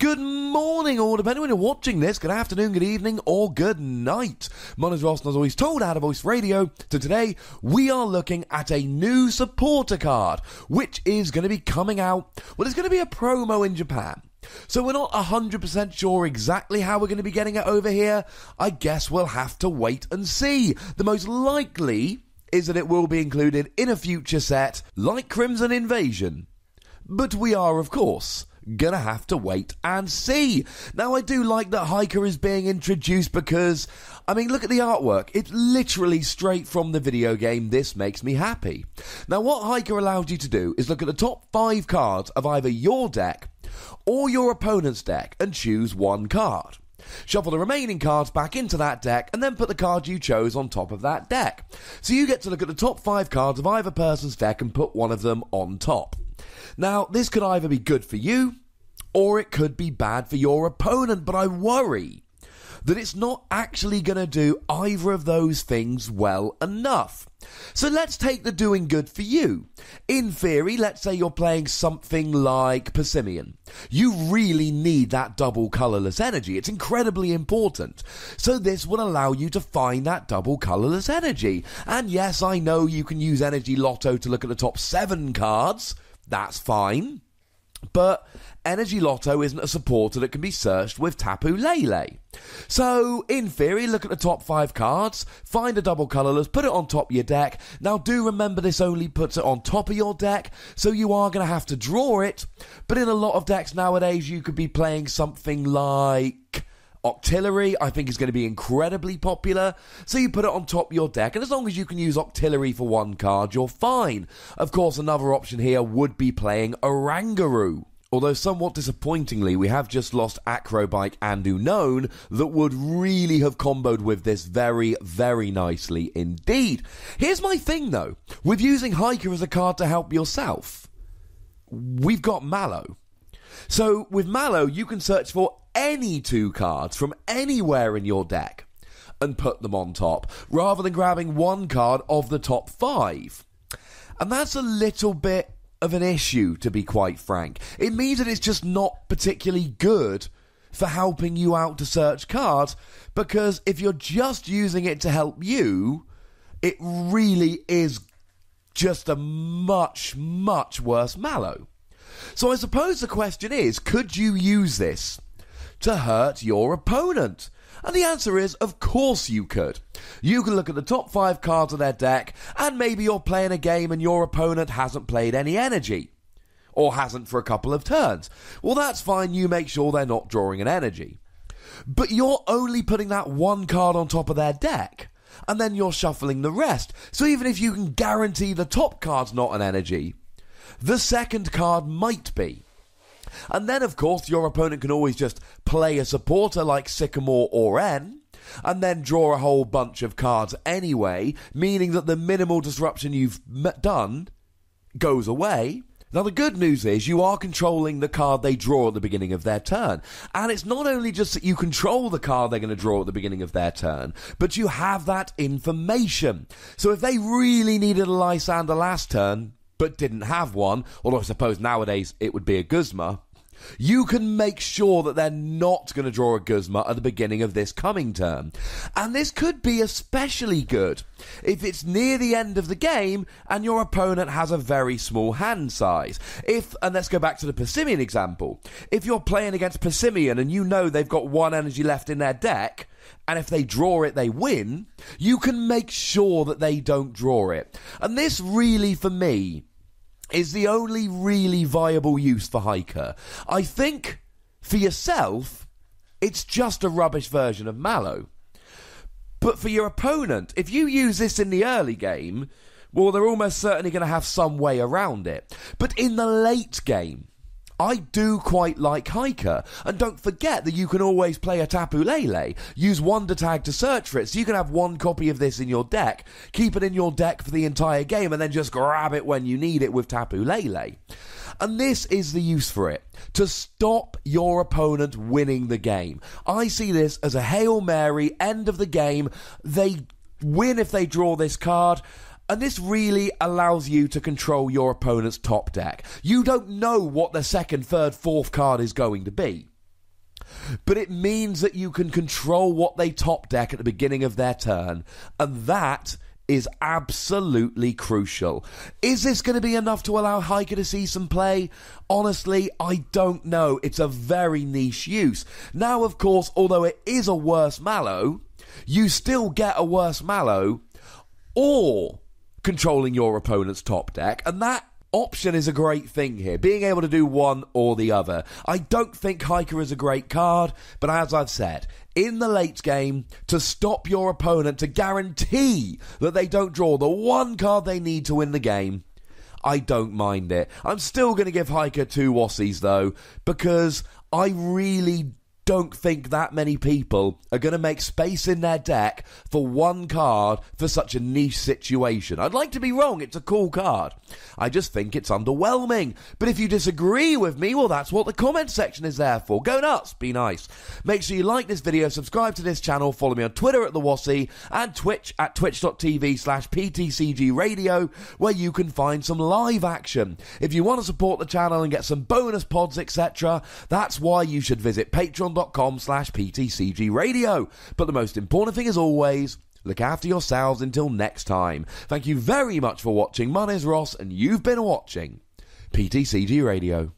Good morning, or depending when you're watching this, good afternoon, good evening, or good night. My name is Ross, and as always told, Out of Voice Radio. So today, we are looking at a new supporter card, which is going to be coming out. Well, it's going to be a promo in Japan. So we're not 100% sure exactly how we're going to be getting it over here. I guess we'll have to wait and see. The most likely is that it will be included in a future set, like Crimson Invasion. But we are, of course, gonna have to wait and see. Now, I do like that Hiker is being introduced because, I mean, look at the artwork. It's literally straight from the video game. This makes me happy. Now, what Hiker allows you to do is look at the top 5 cards of either your deck or your opponent's deck and choose one card. Shuffle the remaining cards back into that deck and then put the card you chose on top of that deck. So you get to look at the top 5 cards of either person's deck and put one of them on top. Now, this could either be good for you, or it could be bad for your opponent, but I worry that it's not actually going to do either of those things well enough. So let's take the doing good for you. In theory, let's say you're playing something like Persimmon. You really need that double colourless energy. It's incredibly important. So this will allow you to find that double colourless energy. And yes, I know you can use Energy Lotto to look at the top 7 cards. That's fine. But Energy Lotto isn't a supporter that can be searched with Tapu Lele. So, in theory, look at the top 5 cards, find a double colourless, put it on top of your deck. Now, do remember this only puts it on top of your deck, so you are going to have to draw it. But in a lot of decks nowadays, you could be playing something like Octillery. I think is going to be incredibly popular. So you put it on top of your deck, and as long as you can use Octillery for one card, you're fine. Of course, another option here would be playing Orangaroo. Although somewhat disappointingly, we have just lost Acrobike and Unknown that would really have comboed with this very, very nicely indeed. Here's my thing though, with using Hiker as a card to help yourself, we've got Mallow. So with Mallow, you can search for any 2 cards from anywhere in your deck and put them on top, rather than grabbing one card of the top 5. And that's a little bit of an issue, to be quite frank. It means that it's just not particularly good for helping you out to search cards, because if you're just using it to help you, it really is just a much, much worse Mallow. So I suppose the question is, could you use this to hurt your opponent? And the answer is, of course you could. You can look at the top 5 cards of their deck, and maybe you're playing a game and your opponent hasn't played any energy, or hasn't for a couple of turns. Well, that's fine, you make sure they're not drawing an energy. But you're only putting that one card on top of their deck, and then you're shuffling the rest. So even if you can guarantee the top card's not an energy, the second card might be. And then, of course, your opponent can always just play a supporter like Sycamore or N, and then draw a whole bunch of cards anyway, meaning that the minimal disruption you've done goes away. Now, the good news is you are controlling the card they draw at the beginning of their turn. And it's not only just that you control the card they're going to draw at the beginning of their turn, but you have that information. So if they really needed a Lysander last turn, but didn't have one, although I suppose nowadays it would be a Guzma, you can make sure that they're not going to draw a Guzma at the beginning of this coming turn. And this could be especially good if it's near the end of the game and your opponent has a very small hand size. And let's go back to the Persimmon example. If you're playing against Persimmon and you know they've got 1 energy left in their deck, and if they draw it, they win, you can make sure that they don't draw it. And this really, for me, is the only really viable use for Hiker. I think, for yourself, it's just a rubbish version of Mallow. But for your opponent, if you use this in the early game, well, they're almost certainly going to have some way around it. But in the late game, I do quite like Hiker, and don't forget that you can always play a Tapu Lele, use Wonder Tag to search for it, so you can have one copy of this in your deck, keep it in your deck for the entire game, and then just grab it when you need it with Tapu Lele. And this is the use for it, to stop your opponent winning the game. I see this as a Hail Mary, end of the game, they win if they draw this card. And this really allows you to control your opponent's top deck. You don't know what the second, third, fourth card is going to be. but it means that you can control what they top deck at the beginning of their turn, and that is absolutely crucial. Is this going to be enough to allow Hiker to see some play? Honestly, I don't know. It's a very niche use. Now, of course, although it is a worse Mallow, you still get a worse Mallow or controlling your opponent's top deck, and that option is a great thing here, being able to do one or the other. I don't think Hiker is a great card, but as I've said, in the late game, to stop your opponent, to guarantee that they don't draw the one card they need to win the game, I don't mind it. I'm still going to give Hiker 2 Wassies though, because I really don't think that many people are going to make space in their deck for one card for such a niche situation. I'd like to be wrong, it's a cool card. I just think it's underwhelming. But if you disagree with me, well, that's what the comment section is there for. Go nuts, be nice. Make sure you like this video, subscribe to this channel, follow me on Twitter at @TheWassie, and Twitch at twitch.tv/PTCGRadio, where you can find some live action. If you want to support the channel and get some bonus pods, etc., that's why you should visit patreon.com/PTCGRadio. But the most important thing, as always, look after yourselves until next time. Thank you very much for watching. My name's Ross, and you've been watching PTCG Radio.